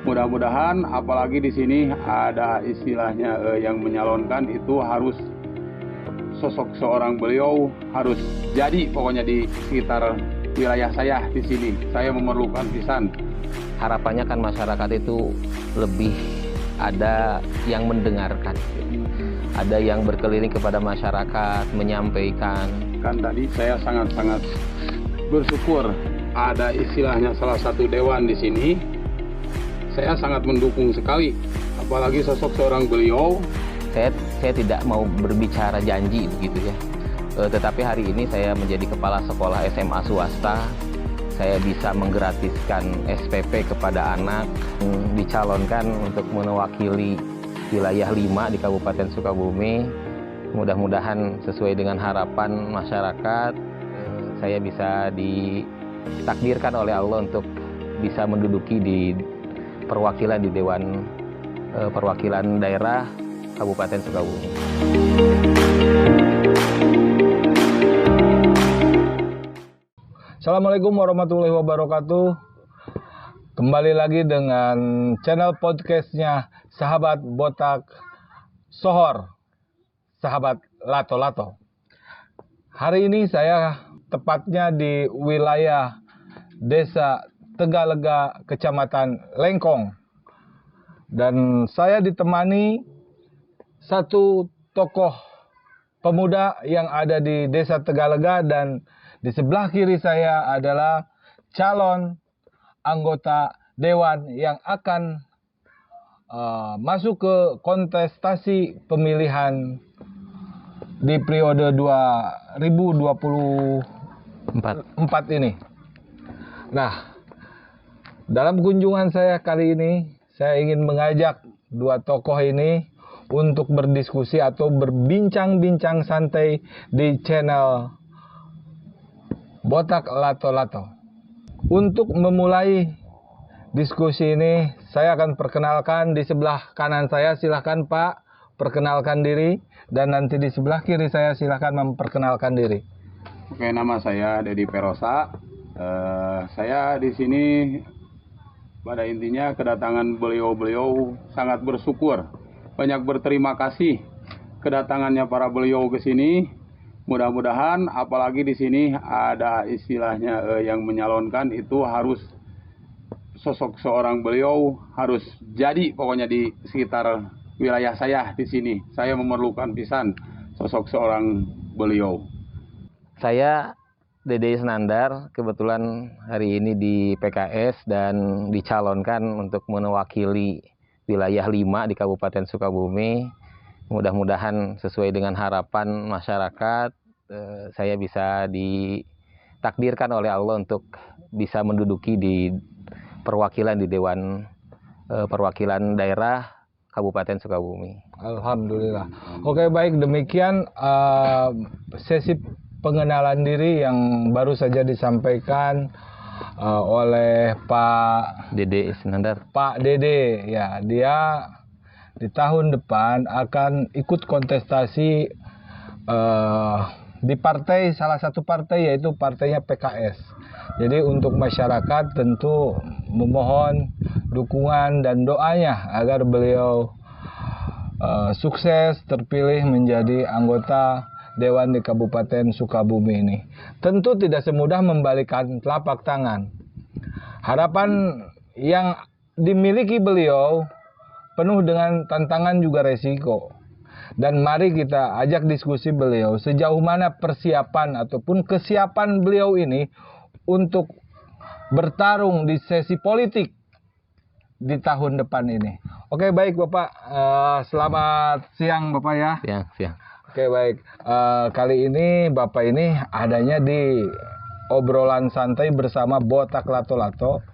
Mudah-mudahan apalagi di sini ada istilahnya yang menyalonkan itu harus sosok seorang beliau harus jadi pokoknya di sekitar wilayah saya di sini. Saya memerlukan pisan. Harapannya kan masyarakat itu lebih ada yang mendengarkan, ada yang berkeliling kepada masyarakat, menyampaikan. Kan tadi saya sangat-sangat bersyukur ada istilahnya salah satu dewan di sini. Saya sangat mendukung sekali, apalagi sosok seorang beliau. Saya tidak mau berbicara janji begitu ya. Tetapi hari ini saya menjadi kepala sekolah SMA swasta. Saya bisa menggratiskan SPP kepada anak, dicalonkan untuk mewakili wilayah 5 di Kabupaten Sukabumi. Mudah-mudahan sesuai dengan harapan masyarakat, saya bisa ditakdirkan oleh Allah untuk bisa menduduki di perwakilan di Dewan Perwakilan Daerah Kabupaten Sukabumi. Assalamualaikum warahmatullahi wabarakatuh. Kembali lagi dengan channel podcastnya Sahabat Botak Sohor, Sahabat Lato-Lato. Hari ini saya tepatnya di wilayah Desa Tegalega, Kecamatan Lengkong. Dan saya ditemani satu tokoh pemuda yang ada di Desa Tegalega, dan di sebelah kiri saya adalah calon anggota dewan yang akan masuk ke kontestasi pemilihan di periode 2024 ini. Nah, dalam kunjungan saya kali ini, saya ingin mengajak dua tokoh ini untuk berdiskusi atau berbincang-bincang santai di channel Botak Lato-Lato. Untuk memulai diskusi ini, saya akan perkenalkan di sebelah kanan saya. Silahkan Pak, perkenalkan diri. Dan nanti di sebelah kiri saya silahkan memperkenalkan diri. Oke, nama saya Dedi Perosa. Saya di sini pada intinya kedatangan beliau-beliau sangat bersyukur, banyak berterima kasih kedatangannya para beliau ke sini. Mudah-mudahan apalagi di sini ada istilahnya yang menyalonkan itu harus sosok seorang beliau harus jadi pokoknya di sekitar wilayah saya di sini. Saya memerlukan pisan sosok seorang beliau. Saya Dede Isnandar, kebetulan hari ini di PKS dan dicalonkan untuk mewakili wilayah 5 di Kabupaten Sukabumi. Mudah-mudahan sesuai dengan harapan masyarakat, saya bisa ditakdirkan oleh Allah untuk bisa menduduki di perwakilan di Dewan Perwakilan Daerah Kabupaten Sukabumi. Alhamdulillah. Oke, baik, demikian sesi pengenalan diri yang baru saja disampaikan oleh Pak Dede Isnandar. Pak Dede, ya, dia di tahun depan akan ikut kontestasi di partai, salah satu partai, yaitu partainya PKS. Jadi untuk masyarakat tentu memohon dukungan dan doanya agar beliau sukses terpilih menjadi anggota Dewan di Kabupaten Sukabumi ini. Tentu tidak semudah membalikan telapak tangan. Harapan yang dimiliki beliau penuh dengan tantangan juga resiko. Dan mari kita ajak diskusi beliau sejauh mana persiapan ataupun kesiapan beliau ini untuk bertarung di sesi politik di tahun depan ini. Oke, baik Bapak, selamat siang Bapak ya. Siang. Oke, baik. Kali ini Bapak ini adanya di obrolan santai bersama Botak Lato-Lato,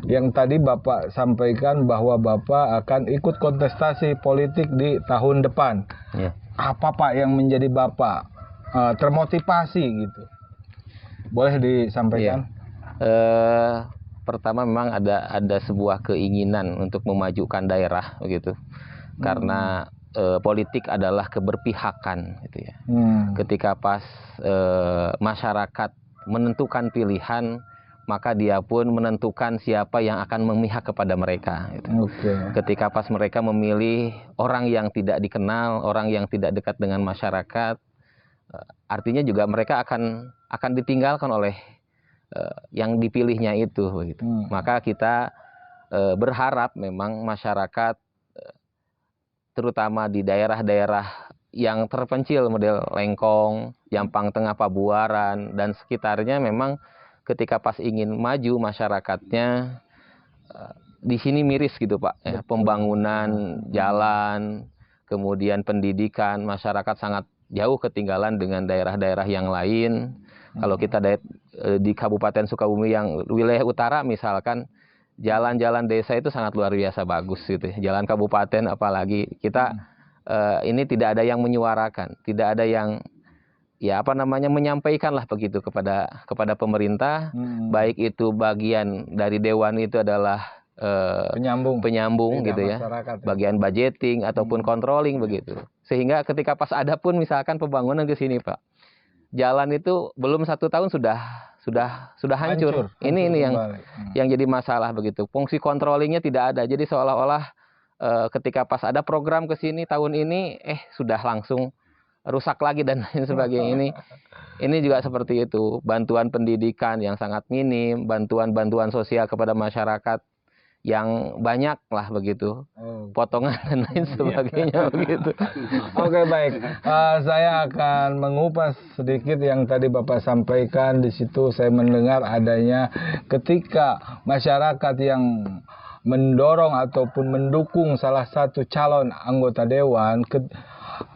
yang tadi Bapak sampaikan bahwa Bapak akan ikut kontestasi politik di tahun depan. Ya. Apa Pak yang menjadi Bapak termotivasi gitu? Boleh disampaikan? Pertama memang ada sebuah keinginan untuk memajukan daerah begitu. Karena politik adalah keberpihakan gitu ya. Ketika pas masyarakat menentukan pilihan, maka dia pun menentukan siapa yang akan memihak kepada mereka. Gitu. Ketika pas mereka memilih orang yang tidak dikenal, orang yang tidak dekat dengan masyarakat, artinya juga mereka akan ditinggalkan oleh yang dipilihnya itu. Begitu. Maka kita berharap memang masyarakat, terutama di daerah-daerah yang terpencil, model Lengkong, Jampang Tengah, Pabuaran, dan sekitarnya, memang ketika pas ingin maju masyarakatnya di sini miris gitu Pak. Ya, pembangunan jalan, kemudian pendidikan, masyarakat sangat jauh ketinggalan dengan daerah-daerah yang lain. Kalau kita di Kabupaten Sukabumi yang wilayah utara misalkan, jalan-jalan desa itu sangat luar biasa bagus gitu. Jalan kabupaten apalagi kita ini tidak ada yang menyuarakan, tidak ada yang menyampaikan lah begitu kepada pemerintah, baik itu bagian dari dewan itu adalah penyambung gitu ya, bagian budgeting ataupun controlling begitu. Sehingga ketika pas ada pun misalkan pembangunan di sini Pak, jalan itu belum 1 tahun sudah hancur. Ini yang jadi masalah begitu. Fungsi controllingnya tidak ada. Jadi seolah-olah ketika pas ada program ke sini tahun ini, sudah langsung rusak lagi dan lain sebagainya. Ini juga seperti itu. Bantuan pendidikan yang sangat minim, bantuan sosial kepada masyarakat yang banyak lah begitu, potongan dan lain sebagainya begitu. Oke, baik. Saya akan mengupas sedikit yang tadi Bapak sampaikan. Di situ saya mendengar adanya ketika masyarakat yang mendorong ataupun mendukung salah satu calon anggota dewan,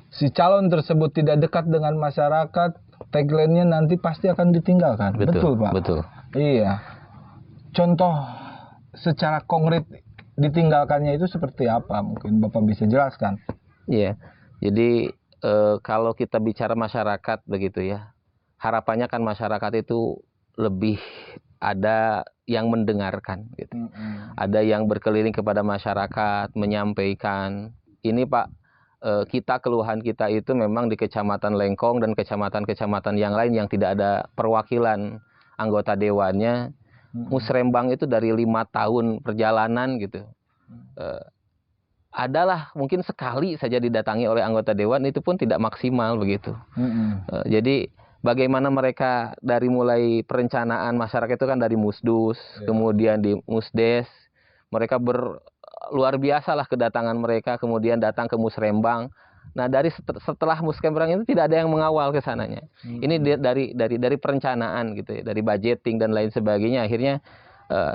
si calon tersebut tidak dekat dengan masyarakat, tagline-nya nanti pasti akan ditinggalkan. Betul Pak? Betul. Iya. Contoh secara konkret ditinggalkannya itu seperti apa? Mungkin Bapak bisa jelaskan. Iya. Jadi kalau kita bicara masyarakat begitu ya, harapannya kan masyarakat itu lebih ada yang mendengarkan gitu. Ada yang berkeliling kepada masyarakat, menyampaikan. Ini Pak, keluhan kita itu memang di Kecamatan Lengkong dan kecamatan-kecamatan yang lain yang tidak ada perwakilan anggota dewannya. Musrembang itu dari 5 tahun perjalanan gitu, adalah mungkin sekali saja didatangi oleh anggota dewan, itu pun tidak maksimal begitu. Jadi bagaimana mereka dari mulai perencanaan masyarakat itu kan dari Musdus, kemudian di Musdes, mereka luar biasa lah kedatangan mereka, kemudian datang ke Musrembang. Nah, dari setelah Musrembang itu tidak ada yang mengawal ke sananya. Ini dari perencanaan gitu ya, dari budgeting dan lain sebagainya. Akhirnya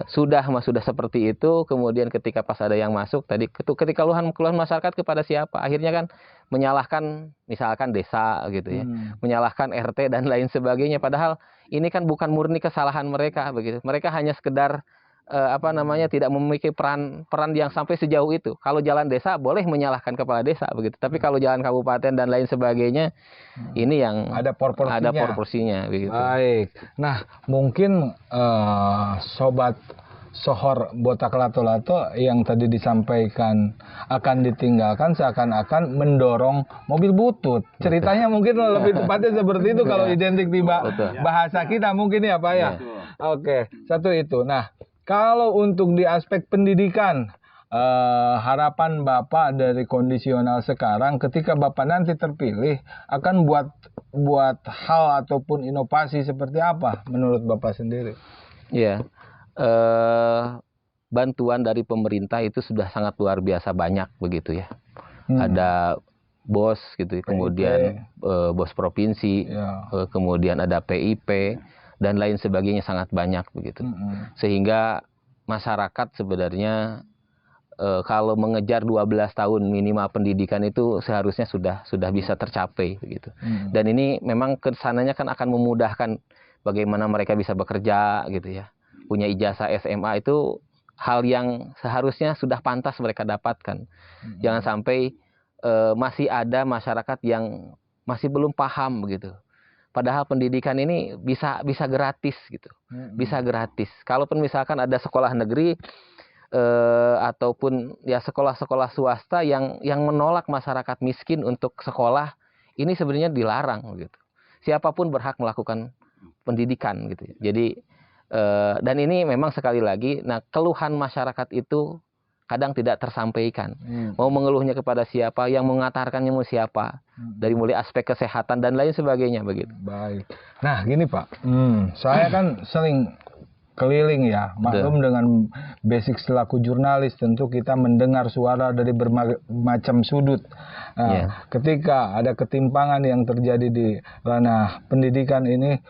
sudah seperti itu. Kemudian ketika pas ada yang masuk tadi, ketika keluhan masyarakat kepada siapa? Akhirnya kan menyalahkan misalkan desa gitu ya, menyalahkan RT dan lain sebagainya. Padahal ini kan bukan murni kesalahan mereka begitu. Mereka hanya sekedar tidak memiliki peran yang sampai sejauh itu. Kalau jalan desa boleh menyalahkan kepala desa begitu, tapi kalau jalan kabupaten dan lain sebagainya, ini yang ada proporsinya begitu. Baik. Nah, mungkin sobat Sohor Botak Lato-Lato yang tadi disampaikan akan ditinggalkan seakan-akan mendorong mobil butut. Ceritanya mungkin lebih tepatnya seperti itu kalau identik di bahasa kita mungkin ya Pak ya. Oke, satu itu. Nah, kalau untuk di aspek pendidikan, harapan Bapak dari kondisional sekarang, ketika Bapak nanti terpilih, akan buat hal ataupun inovasi seperti apa menurut Bapak sendiri? Iya, bantuan dari pemerintah itu sudah sangat luar biasa banyak begitu ya. Ada BOS gitu, kemudian BOS provinsi, kemudian ada PIP. Dan lain sebagainya sangat banyak begitu, sehingga masyarakat sebenarnya kalau mengejar 12 tahun minimal pendidikan itu seharusnya sudah bisa tercapai begitu. Dan ini memang kesananya kan akan memudahkan bagaimana mereka bisa bekerja gitu ya. Punya ijazah SMA itu hal yang seharusnya sudah pantas mereka dapatkan. Jangan sampai masih ada masyarakat yang masih belum paham begitu. Padahal pendidikan ini bisa gratis gitu, bisa gratis. Kalaupun misalkan ada sekolah negeri ataupun ya sekolah-sekolah swasta yang menolak masyarakat miskin untuk sekolah, ini sebenarnya dilarang gitu. Siapapun berhak melakukan pendidikan gitu. Jadi Dan ini memang sekali lagi, nah keluhan masyarakat itu kadang tidak tersampaikan. Mau mengeluhnya kepada siapa, yang mengantarkannya mau siapa, dari mulai aspek kesehatan dan lain sebagainya begitu. Baik. Nah gini Pak, saya kan sering keliling ya, maklum dengan basic selaku jurnalis tentu kita mendengar suara dari berbagai macam sudut. Nah, ketika ada ketimpangan yang terjadi di ranah pendidikan ini,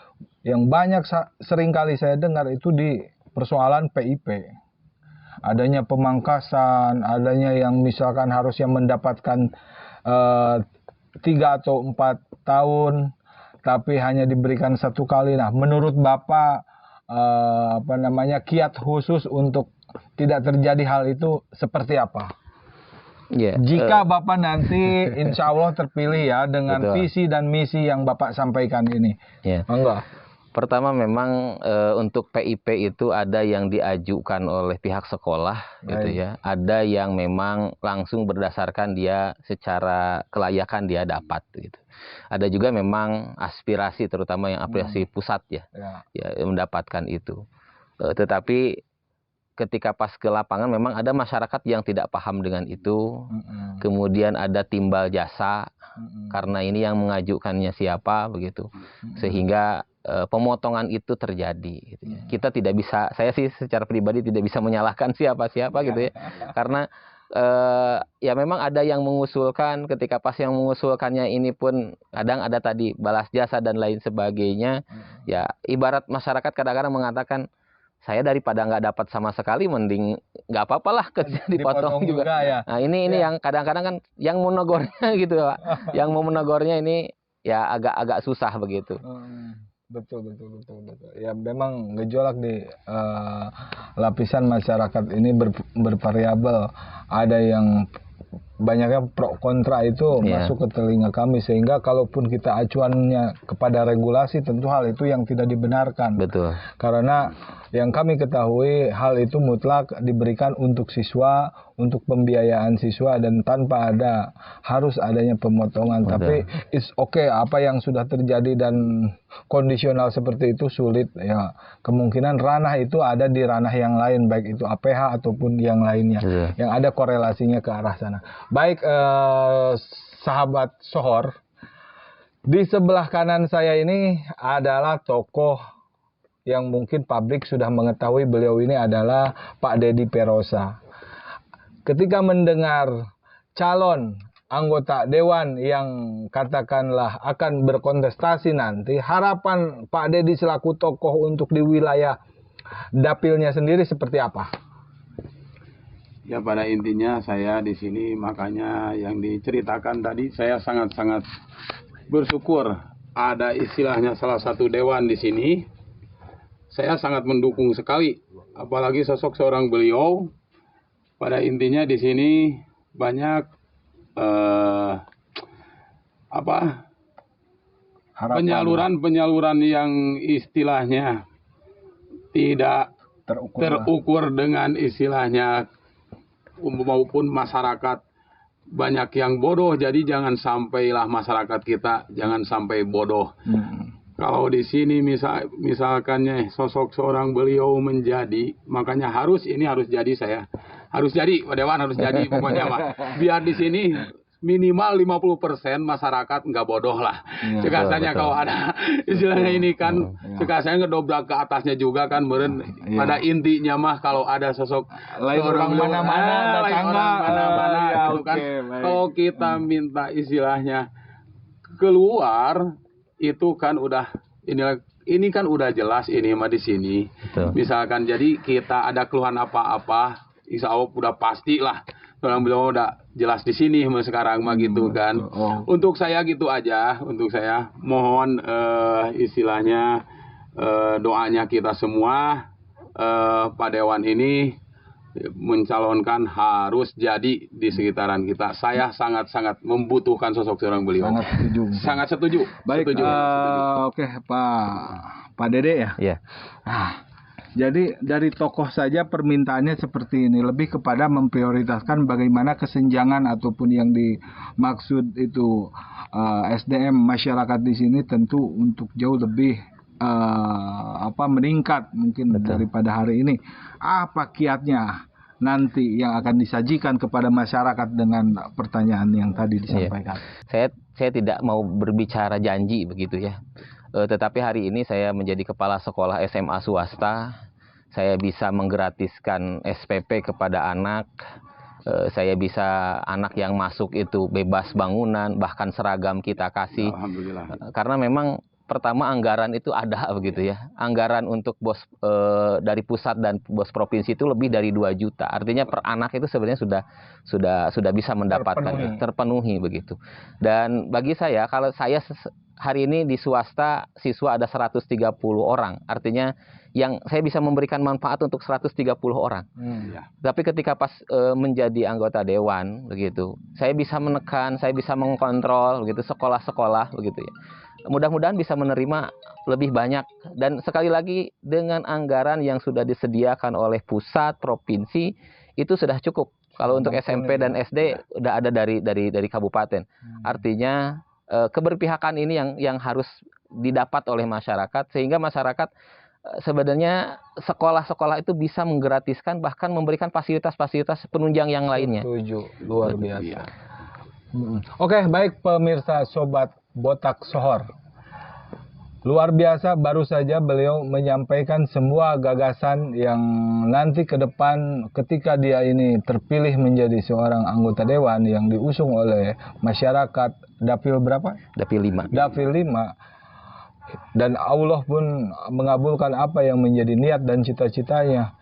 yang banyak seringkali saya dengar itu di persoalan PIP. Adanya pemangkasan, adanya yang misalkan harusnya mendapatkan 3 atau 4 tahun, tapi hanya diberikan 1 kali. Nah, menurut Bapak kiat khusus untuk tidak terjadi hal itu seperti apa? Jika Bapak nanti insya Allah terpilih ya dengan visi dan misi yang Bapak sampaikan ini. Enggak. Pertama memang untuk PIP itu ada yang diajukan oleh pihak sekolah gitu ya. Ada yang memang langsung berdasarkan dia secara kelayakan dia dapat gitu. Ada juga memang aspirasi, terutama yang aspirasi pusat ya mendapatkan itu. Tetapi ketika pas ke lapangan memang ada masyarakat yang tidak paham dengan itu. Kemudian ada timbal jasa karena ini yang mengajukannya siapa begitu. Sehingga pemotongan itu terjadi gitu ya. Kita tidak bisa, saya sih secara pribadi tidak bisa menyalahkan siapa-siapa gitu ya. Karena ya memang ada yang mengusulkan, ketika pas yang mengusulkannya ini pun kadang ada tadi balas jasa dan lain sebagainya. Ya ibarat masyarakat kadang-kadang mengatakan, saya daripada nggak dapat sama sekali mending nggak apa-apa lah dipotong juga. Ya. Nah ini yang kadang-kadang kan yang mau menegornya gitu Pak. Yang mau menegornya ini ya agak susah begitu. Betul. Ya memang gejolak di lapisan masyarakat ini bervariabel. Ada yang banyaknya pro kontra itu masuk ke telinga kami, sehingga kalaupun kita acuannya kepada regulasi, tentu hal itu yang tidak dibenarkan. Betul. Karena yang kami ketahui hal itu mutlak diberikan untuk siswa, untuk pembiayaan siswa, dan tanpa harus adanya pemotongan. Betul. Tapi it's okay, apa yang sudah terjadi dan kondisional seperti itu sulit ya. Kemungkinan ranah itu ada di ranah yang lain, baik itu APH ataupun yang lainnya. Betul. Yang ada korelasinya ke arah sana. Baik sahabat Sohor, di sebelah kanan saya ini adalah tokoh yang mungkin publik sudah mengetahui, beliau ini adalah Pak Deddy Perosa. Ketika mendengar calon anggota dewan yang katakanlah akan berkontestasi nanti, harapan Pak Deddy selaku tokoh untuk di wilayah dapilnya sendiri seperti apa? Ya pada intinya saya di sini, makanya yang diceritakan tadi, saya sangat-sangat bersyukur ada istilahnya salah satu dewan di sini. Saya sangat mendukung sekali, apalagi sosok seorang beliau. Pada intinya di sini banyak penyaluran yang istilahnya tidak terukur dengan istilahnya, maupun masyarakat banyak yang bodoh. Jadi jangan sampailah masyarakat kita jangan sampai bodoh. Kalau di sini misalkannya sosok seorang beliau menjadi, makanya harus jadi saya. Harus jadi, Pak Dewan harus jadi pokoknya Pak. Biar di sini minimal 50% masyarakat nggak bodoh lah. Sekasanya kalau ada istilahnya ini kan, sekasanya ngedobrak ke atasnya juga kan meren. Pada intinya mah kalau ada sosok lain orang mana-mana, gitu kan. Kalau kita minta istilahnya keluar, itu kan udah ini kan udah jelas ini mah di sini. Misalkan jadi kita ada keluhan apa-apa, insya Allah udah pasti lah. Orang beliau udah jelas di sini sekarang mah gitu kan. Untuk saya gitu aja, untuk saya mohon istilahnya doanya kita semua, Pak Dewan ini mencalonkan harus jadi di sekitaran kita. Saya sangat-sangat membutuhkan sosok seorang beliau. Sangat setuju. Baik, setuju. Oke Pak Dede ya. Iya. Jadi dari tokoh saja permintaannya seperti ini, lebih kepada memprioritaskan bagaimana kesenjangan ataupun yang dimaksud itu SDM masyarakat di sini tentu untuk jauh lebih meningkat mungkin daripada hari ini. Apa kiatnya nanti yang akan disajikan kepada masyarakat dengan pertanyaan yang tadi disampaikan? Saya tidak mau berbicara janji begitu ya. Tetapi hari ini saya menjadi kepala sekolah SMA swasta. Saya bisa menggratiskan SPP kepada anak. Saya bisa anak yang masuk itu bebas bangunan, bahkan seragam kita kasih. Alhamdulillah. Karena memang pertama anggaran itu ada begitu ya. Anggaran untuk bos dari pusat dan bos provinsi itu lebih dari 2 juta. Artinya per anak itu sebenarnya sudah bisa mendapatkan terpenuhi begitu. Dan bagi saya, kalau saya hari ini di swasta siswa ada 130 orang. Artinya yang saya bisa memberikan manfaat untuk 130 orang. Tapi ketika pas menjadi anggota dewan begitu, saya bisa menekan, saya bisa mengkontrol begitu sekolah-sekolah begitu ya. Mudah-mudahan bisa menerima lebih banyak, dan sekali lagi dengan anggaran yang sudah disediakan oleh pusat, provinsi itu sudah cukup. Kalau untuk SMP dan SD udah ada dari kabupaten. Artinya keberpihakan ini yang harus didapat oleh masyarakat, sehingga masyarakat sebenarnya sekolah-sekolah itu bisa menggratiskan, bahkan memberikan fasilitas-fasilitas penunjang yang lainnya. Setuju, luar biasa. Oke, baik pemirsa Sobat Botak Sohor. Luar biasa, baru saja beliau menyampaikan semua gagasan yang nanti ke depan ketika dia ini terpilih menjadi seorang anggota dewan yang diusung oleh masyarakat Dapil berapa? Dapil 5. Dapil 5. Dan Allah pun mengabulkan apa yang menjadi niat dan cita-citanya.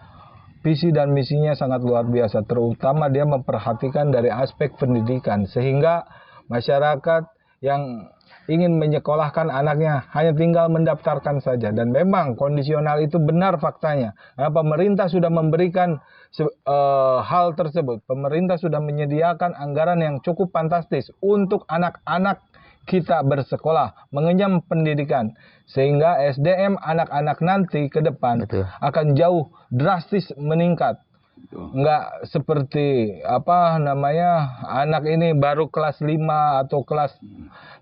Visi dan misinya sangat luar biasa, terutama dia memperhatikan dari aspek pendidikan, sehingga masyarakat yang ingin menyekolahkan anaknya hanya tinggal mendaftarkan saja. Dan memang kondisional itu benar faktanya, karena pemerintah sudah memberikan hal tersebut. Pemerintah sudah menyediakan anggaran yang cukup fantastis untuk anak-anak kita bersekolah, mengenyam pendidikan, sehingga SDM anak-anak nanti ke depan akan jauh drastis meningkat. Enggak seperti anak ini baru kelas 5 atau kelas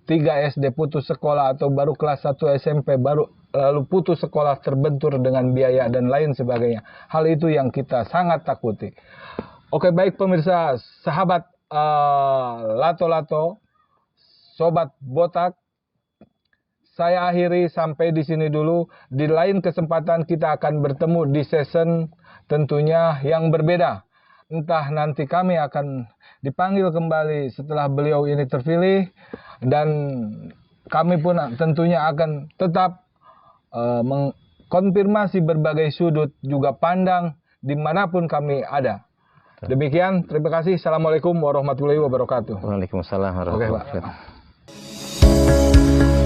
3 SD putus sekolah, atau baru kelas 1 SMP lalu putus sekolah, terbentur dengan biaya dan lain sebagainya. Hal itu yang kita sangat takuti. Oke, baik pemirsa, sahabat Lato-Lato, Sobat Botak, saya akhiri sampai di sini dulu. Di lain kesempatan kita akan bertemu di season tentunya yang berbeda. Entah nanti kami akan dipanggil kembali setelah beliau ini terpilih, dan kami pun tentunya akan tetap mengkonfirmasi berbagai sudut juga pandang dimanapun kami ada. Demikian, terima kasih. Assalamualaikum warahmatullahi wabarakatuh. Waalaikumsalam warahmatullahi wabarakatuh. Oke, Pak.